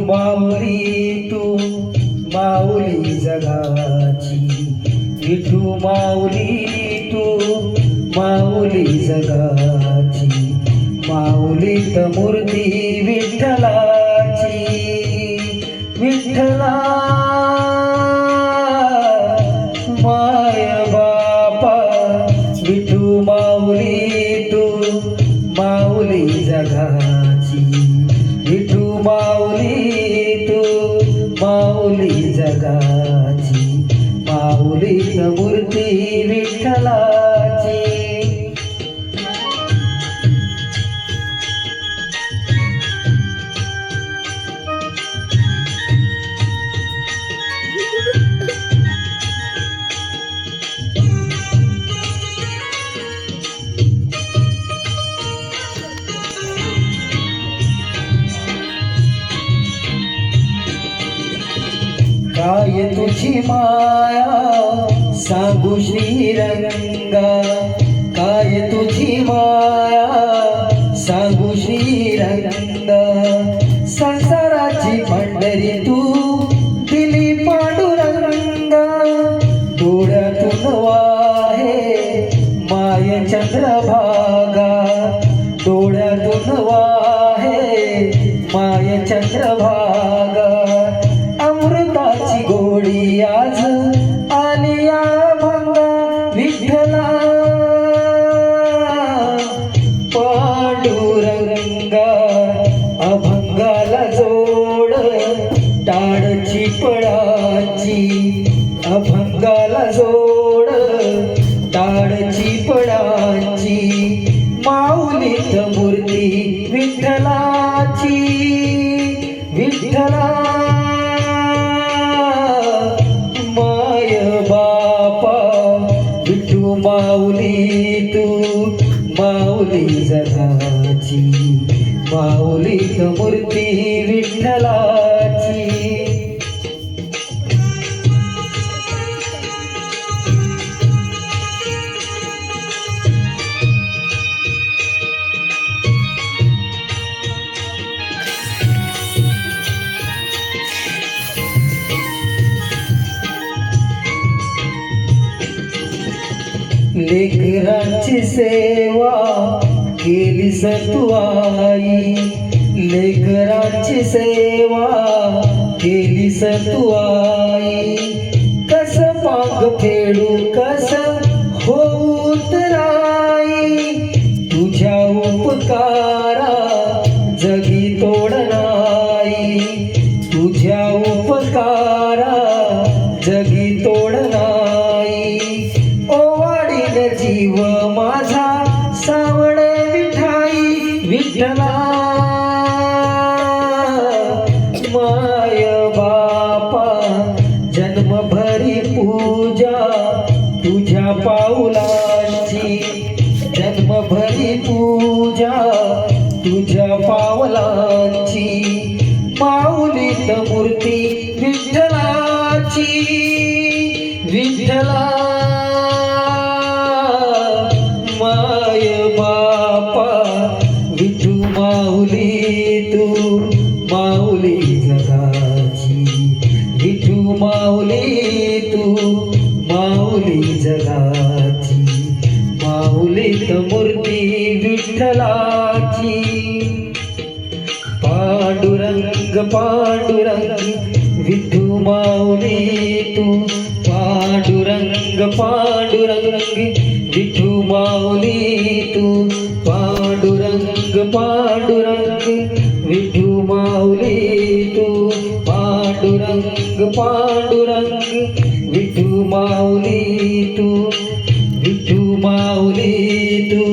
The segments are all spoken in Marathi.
माऊली तू माऊली जगाची, विठू माऊली तू माऊली जगाची, माऊलीत मूर्ती विठ्ठलाची. विठ्ठला माय बापा, विठू माऊली तू माऊली जगाची, विठू माऊली तू माऊली जगाची, माऊलीत मूर्ती विठ्ठलाची. काय तुझी माया सांगू श्रीरंगा, काय तुझी माया सांगू श्रीरंगा. संसाराची पंढरी तू दिली पांडुरंगा, डोळ्यातून वाहे माय चंद्रभागा, डोळ्यातून वाहे माय चंद्रभागा. अमृताची गोडी आज आली अभंगा, विठ्ठला पांडुरंगा. अभंगाला जोड टाळची पडाची, अभंगाला जोड टाळची पडाची, माऊलीत मूर्ती विठ्ठलाची. विठ्ठला विठू माऊली तू माऊली जगाची, माऊलीत मूर्ती विठ्ठलाची. लेकरांची सेवा केली तू आई, लेकरांची सेवा केली तू आई. कस पांग फेडू कस होऊ तराई, तुझ्या उपकारा जगी तोड नाही, तुझ्या उपकारा जगी तोड नाही. जीव माझा सावळे विठाई, विठ्ठला माय बापा. जन्मभरी पूजा तुझ्या पाऊलांची, जन्मभरी पूजा तुझ्या पावलांची, माऊलीत मूर्ती विठ्ठलाची. विठ्ठला माय बापा, विठू माऊली तू माऊली जगाची, विठू माऊली तू माऊली जगाची, माऊलीत मूर्ती विठ्ठलाची. पांडुरंग पांडुरंग विठू माऊली तू, पांडुरंग पांडुरंग विठू माऊली तू, पांडुरंग पांडुरंग विठू माऊली तू, पांडुरंग पांडुरंग विठू माऊली तू, विठू माऊली तू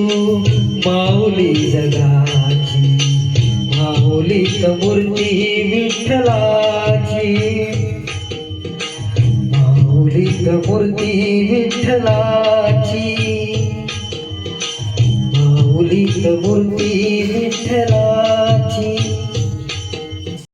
माऊली जगाची, माऊलीत मूर्ती विठ्ठलाची, माऊलीत मूर्ती विठ्ठलाची, माऊलीत मूर्ती